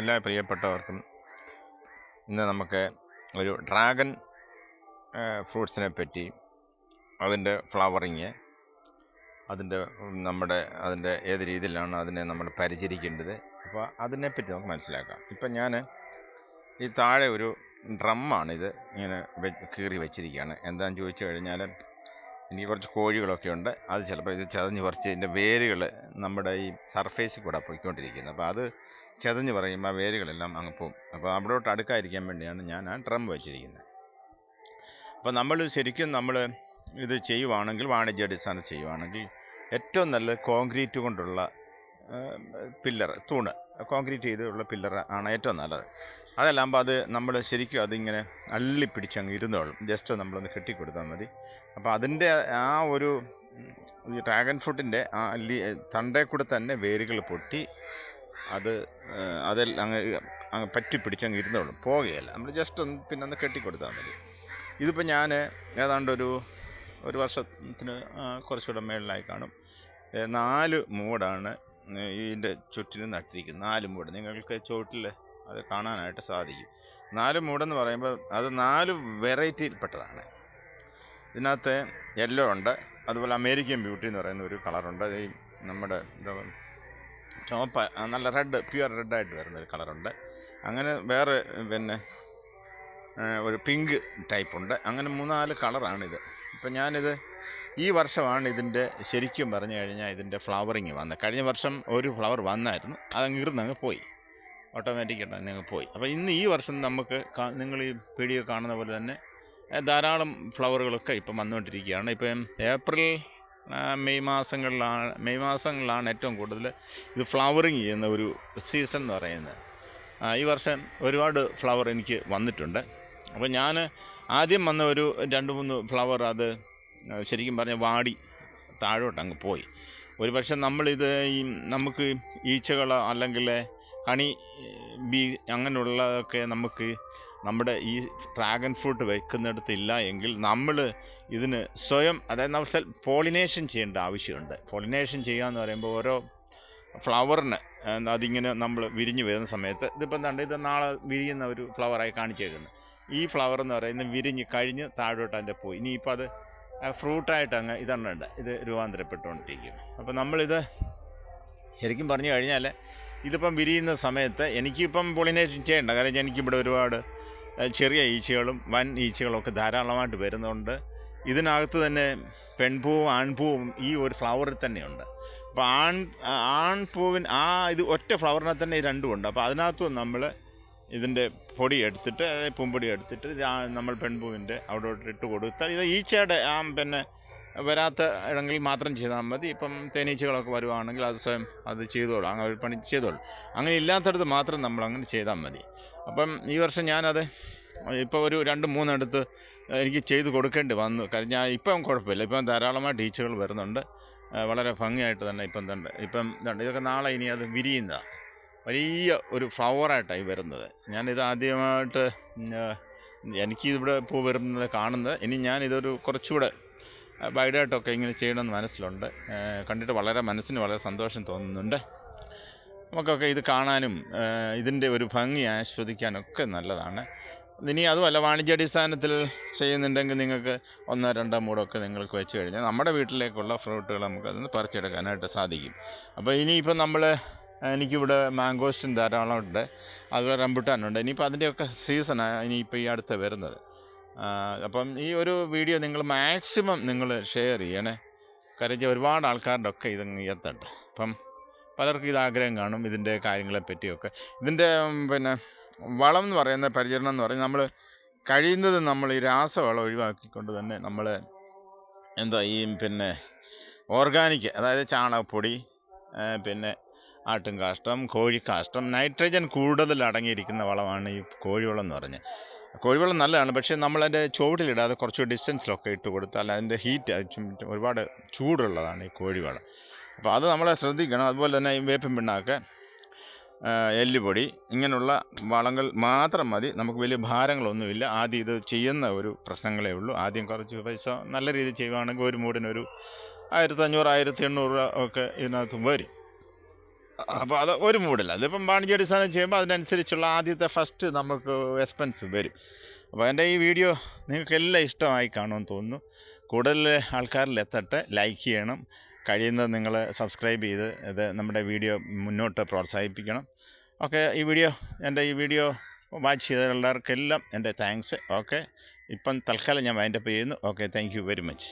എല്ലാ പ്രിയപ്പെട്ടവർക്കും ഇന്ന് നമുക്ക് ഒരു ഡ്രാഗൺ ഫ്രൂട്ട്സിനെ പറ്റി, അതിൻ്റെ ഫ്ലവറിങ്, അതിൻ്റെ ഏത് രീതിയിലാണ് അതിനെ നമ്മൾ പരിചരിക്കേണ്ടത്, അപ്പോൾ അതിനെപ്പറ്റി നമുക്ക് മനസ്സിലാക്കാം. ഇപ്പം ഞാൻ ഈ താഴെ ഒരു ഡ്രമ്മാണിത് ഇങ്ങനെ കീറി വെച്ചിരിക്കുകയാണ്. എന്താണെന്ന് ചോദിച്ചു കഴിഞ്ഞാൽ, എനിക്ക് കുറച്ച് കോഴികളൊക്കെ ഉണ്ട്. അത് ചിലപ്പോൾ ഇത് ചതഞ്ഞ് പറിച്ച് ഇതിൻ്റെ വേരുകൾ നമ്മുടെ ഈ സർഫേസിൽ കൂടെ പോയിക്കൊണ്ടിരിക്കുന്നത്. അപ്പോൾ അത് ചതഞ്ഞ് പറയുമ്പോൾ ആ വേരുകളെല്ലാം അങ്ങ് പോകും. അപ്പോൾ അവിടോട്ട് അടുക്കാതിരിക്കാൻ വേണ്ടിയാണ് ഞാൻ ആ ഡ്രം വെച്ചിരിക്കുന്നത്. അപ്പോൾ നമ്മൾ ഇത് ചെയ്യുവാണെങ്കിൽ, വാണിജ്യാടിസ്ഥാനം ചെയ്യുവാണെങ്കിൽ ഏറ്റവും നല്ലത് കോൺക്രീറ്റ് കൊണ്ടുള്ള തൂണ്, കോൺക്രീറ്റ് ചെയ്തുള്ള പില്ലർ ആണ് ഏറ്റവും നല്ലത്. അതല്ലാകുമ്പോൾ അത് നമ്മൾ ശരിക്കും അതിങ്ങനെ അള്ളിപ്പിടിച്ചങ്ങ് ഇരുന്നോളും. ജസ്റ്റ് നമ്മളൊന്ന് കെട്ടിക്കൊടുത്താൽ മതി. അപ്പോൾ അതിൻ്റെ ആ ഒരു ഈ ഡ്രാഗൺ ഫ്രൂട്ടിൻ്റെ ആ തണ്ടേ കൂടെ തന്നെ വേരുകൾ പൊട്ടി അതിൽ അങ്ങ് പറ്റി പിടിച്ചങ്ങ് ഇരുന്നോളും, പോകുകയല്ല. നമ്മൾ ജസ്റ്റ് ഒന്ന് കെട്ടിക്കൊടുത്താൽ മതി. ഇതിപ്പോൾ ഞാൻ ഏതാണ്ട് ഒരു വർഷത്തിന് കുറച്ചുകൂടെ മേളിലായി കാണും. 4 മൂടാണ് ഇതിൻ്റെ ചുറ്റിനും നട്ടിരിക്കുന്നത്. 4 മൂട് നിങ്ങൾക്ക് ചുവട്ടിൽ അത് കാണാനായിട്ട് സാധിക്കും. 4 മൂടെന്ന് പറയുമ്പോൾ അത് 4 വെറൈറ്റിയിൽപ്പെട്ടതാണ്. ഇതിനകത്ത് യെല്ലോ ഉണ്ട്, അതുപോലെ അമേരിക്കൻ ബ്യൂട്ടി എന്ന് പറയുന്ന ഒരു കളറുണ്ട്. ഈ നമ്മുടെ ചുവപ്പ് നല്ല പ്യുവർ റെഡായിട്ട് വരുന്നൊരു കളറുണ്ട്. അങ്ങനെ വേറെ ഒരു പിങ്ക് ടൈപ്പുണ്ട്. അങ്ങനെ 3-4 കളറാണിത്. ഇപ്പം ഞാനിത് ഈ വർഷമാണ് ഇതിൻ്റെ ശരിക്കും പറഞ്ഞു കഴിഞ്ഞാൽ ഇതിൻ്റെ ഫ്ലവറിങ് വന്നത്. കഴിഞ്ഞ വർഷം ഒരു ഫ്ലവർ വന്നായിരുന്നു, അതങ്ങ് ഇരുന്നങ്ങ് പോയി, ഓട്ടോമാറ്റിക്കായിട്ട് തന്നെ അങ്ങ് പോയി. അപ്പോൾ ഇന്ന് ഈ വർഷം നമുക്ക് നിങ്ങൾ ഈ വീഡിയോ കാണുന്ന പോലെ തന്നെ ധാരാളം ഫ്ലവറുകളൊക്കെ ഇപ്പം വന്നുകൊണ്ടിരിക്കുകയാണ്. ഇപ്പം ഏപ്രിൽ മെയ് മാസങ്ങളിലാണ് ഏറ്റവും കൂടുതൽ ഇത് ഫ്ലവറിങ് ചെയ്യുന്ന ഒരു സീസൺ എന്ന് പറയുന്നത്. ഈ വർഷം ഒരുപാട് ഫ്ലവർ എനിക്ക് വന്നിട്ടുണ്ട്. അപ്പോൾ ഞാൻ ആദ്യം വന്ന ഒരു 2-3 ഫ്ലവർ അത് ശരിക്കും പറഞ്ഞാൽ വാടി താഴോട്ട് അങ്ങ് പോയി. ഒരു പക്ഷേ നമുക്ക് ഈച്ചകളോ അല്ലെങ്കിൽ ഹണി ബീ അങ്ങനെയുള്ളതൊക്കെ നമുക്ക് നമ്മുടെ ഈ ഡ്രാഗൺ ഫ്രൂട്ട് വെക്കുന്നിടത്ത് ഇല്ല എങ്കിൽ നമ്മൾ ഇതിന് സ്വയം, അതായത് നമ്മൾ പോളിനേഷൻ ചെയ്യേണ്ട ആവശ്യമുണ്ട്. പോളിനേഷൻ ചെയ്യുക എന്ന് പറയുമ്പോൾ ഓരോ ഫ്ലവറിന് അതിങ്ങനെ നമ്മൾ വിരിഞ്ഞ് വരുന്ന സമയത്ത്, ഇതിപ്പോൾ ഇത് നാളെ വിരിയുന്ന ഒരു ഫ്ലവറായി കാണിച്ചേക്കുന്നത്. ഈ ഫ്ലവർ എന്ന് പറയുന്നത് വിരിഞ്ഞ് കഴിഞ്ഞ് താഴോട്ട് അതിൻ്റെ പോയി. ഇനിയിപ്പോൾ അത് ഫ്രൂട്ടായിട്ട് അങ്ങ് ഇത് രൂപാന്തരപ്പെട്ടുകൊണ്ടിരിക്കും. അപ്പോൾ നമ്മളിത് ശരിക്കും പറഞ്ഞു കഴിഞ്ഞാൽ ഇതിപ്പം വിരിയുന്ന സമയത്ത് എനിക്കിപ്പം പോളിനേഷൻ ചെയ്യേണ്ട, കാരണം എനിക്കിവിടെ ഒരുപാട് ചെറിയ ഈച്ചകളും വൻ ഈച്ചകളും ഒക്കെ ധാരാളമായിട്ട് വരുന്നുണ്ട്. ഇതിനകത്ത് തന്നെ പെൺപൂവും ആൺപൂവും ഈ ഒരു ഫ്ലവറിൽ തന്നെയുണ്ട്. അപ്പോൾ ആൺപൂവിന് ഇത് ഒറ്റ ഫ്ലവറിനെ തന്നെ ഈ രണ്ടും ഉണ്ട്. അപ്പോൾ അതിനകത്തും നമ്മൾ ഇതിൻ്റെ പൊടി എടുത്തിട്ട്, പൂമ്പൊടി എടുത്തിട്ട് നമ്മൾ പെൺപൂവിൻ്റെ അവിടോട്ട് ഇട്ട് കൊടുത്താൽ ഇത് ഈച്ചയുടെ വരാത്ത ഇടങ്ങളിൽ മാത്രം ചെയ്താൽ മതി. ഇപ്പം തേനീച്ചകളൊക്കെ വരുവാണെങ്കിൽ അത് സ്വയം അത് ചെയ്തോളൂ, അങ്ങനെ ഒരു പണി ചെയ്തോളൂ. അങ്ങനെ ഇല്ലാത്തടത്ത് മാത്രം നമ്മൾ അങ്ങനെ ചെയ്താൽ മതി. അപ്പം ഈ വർഷം ഞാനത് ഇപ്പോൾ ഒരു 2-3 അടുത്ത് എനിക്ക് ചെയ്ത് കൊടുക്കേണ്ടി വന്നു. കാരണം ഇപ്പം കുഴപ്പമില്ല, ഇപ്പം ധാരാളമായിട്ട് ഈച്ചകൾ വരുന്നുണ്ട്. വളരെ ഭംഗിയായിട്ട് തന്നെ ഇപ്പം ഇതൊക്കെ നാളെ ഇനി അത് വിരിയുന്നതാണ്. വലിയ ഒരു ഫ്ലവറായിട്ടായി വരുന്നത്. ഞാനിത് ആദ്യമായിട്ട് എനിക്കിവിടെ പൂ വരുന്നത് കാണുന്നത്. ഇനി ഞാനിതൊരു കുറച്ചുകൂടെ വൈഡായിട്ടൊക്കെ ഇങ്ങനെ ചെയ്യണമെന്ന് മനസ്സിലുണ്ട്. കണ്ടിട്ട് മനസ്സിന് വളരെ സന്തോഷം തോന്നുന്നുണ്ട്. നമുക്കൊക്കെ ഇത് കാണാനും ഇതിൻ്റെ ഒരു ഭംഗി ആസ്വദിക്കാനൊക്കെ നല്ലതാണ്. ഇനി അതുമല്ല, വാണിജ്യാടിസ്ഥാനത്തിൽ ചെയ്യുന്നുണ്ടെങ്കിൽ നിങ്ങൾക്ക് 1-2 മൂടൊക്കെ നിങ്ങൾക്ക് വെച്ച് കഴിഞ്ഞാൽ നമ്മുടെ വീട്ടിലേക്കുള്ള ഫ്രൂട്ടുകൾ നമുക്കതിന് പറിച്ചെടുക്കാനായിട്ട് സാധിക്കും. അപ്പോൾ ഇനിയിപ്പം എനിക്കിവിടെ മാംഗോസ്റ്റിൻ ധാരാളമുണ്ട്, അതുപോലെ റംബുട്ടാനുണ്ട്. ഇനിയിപ്പോൾ അതിൻ്റെയൊക്കെ സീസണാണ് ഇനിയിപ്പോൾ ഈ അടുത്ത് വരുന്നത്. അപ്പം ഈ ഒരു വീഡിയോ നിങ്ങൾ മാക്സിമം നിങ്ങൾ ഷെയർ ചെയ്യണേ. കാര്യം ഒരുപാട് ആൾക്കാരുടെ ഒക്കെ ഇതങ്ങ് എത്തട്ടെ. അപ്പം പലർക്കും ഇതാഗ്രഹം കാണും ഇതിൻ്റെ കാര്യങ്ങളെ പറ്റിയൊക്കെ. ഇതിൻ്റെ വളം എന്ന് പറയുന്ന പരിചരണം എന്ന് പറയുന്നത്, നമ്മൾ കഴിയുന്നത് നമ്മൾ ഈ രാസവളം ഒഴിവാക്കിക്കൊണ്ട് തന്നെ നമ്മൾ ഓർഗാനിക്, അതായത് ചാണകപ്പൊടി, ആട്ടുംകാഷ്ടം, കോഴിക്കാഷ്ടം, നൈട്രജൻ കൂടുതൽ അടങ്ങിയിരിക്കുന്ന വളമാണ് ഈ കോഴിവളം എന്ന് പറഞ്ഞത്. കോഴിവെള്ളം നല്ലതാണ്, പക്ഷേ നമ്മളതിൻ്റെ ചുവട്ടിലിടാതെ കുറച്ച് ഡിസ്റ്റൻസിലൊക്കെ ഇട്ട് കൊടുത്താൽ അതിൻ്റെ ഹീറ്റ് ഒരുപാട് ചൂടുള്ളതാണ് ഈ കോഴിവെള്ളം. അപ്പോൾ അത് നമ്മളെ ശ്രദ്ധിക്കണം. അതുപോലെ തന്നെ ഈ വേപ്പിൻ പിണ്ണാക്ക്, എല്ലുപൊടി, ഇങ്ങനെയുള്ള വളങ്ങൾ മാത്രം മതി. നമുക്ക് വലിയ ഭാരങ്ങളൊന്നുമില്ല. ആദ്യം ഇത് ചെയ്യുന്ന ഒരു പ്രശ്നങ്ങളേ ഉള്ളൂ. ആദ്യം കുറച്ച് പൈസ നല്ല രീതിയിൽ ചെയ്യുകയാണെങ്കിൽ ഒരു മൂടിനൊരു 1500-1800 രൂപ ഒക്കെ ഇതിനകത്ത് വരും. അപ്പോൾ അത് ഒരു മൂഡില്ല. അതിപ്പം വാണിജ്യാടിസ്ഥാനം ചെയ്യുമ്പോൾ അതിനനുസരിച്ചുള്ള ആദ്യത്തെ ഫസ്റ്റ് നമുക്ക് എക്സ്പെൻസ് വരും. അപ്പോൾ എൻ്റെ ഈ വീഡിയോ നിങ്ങൾക്കെല്ലാം ഇഷ്ടമായി കാണുമെന്ന് തോന്നുന്നു. കൂടുതൽ ആൾക്കാരിൽ എത്തട്ടെ. ലൈക്ക് ചെയ്യണം, കഴിയുന്നത് നിങ്ങൾ സബ്സ്ക്രൈബ് ചെയ്ത് ഇത് നമ്മുടെ വീഡിയോ മുന്നോട്ട് പ്രോത്സാഹിപ്പിക്കണം. ഓക്കെ, എൻ്റെ ഈ വീഡിയോ വാച്ച് ചെയ്ത എല്ലാവർക്കെല്ലാം എൻ്റെ താങ്ക്സ്. ഓക്കെ, ഇപ്പം തൽക്കാലം ഞാൻ വൈൻഡപ്പ് ചെയ്യുന്നു. Okay, thank you very much.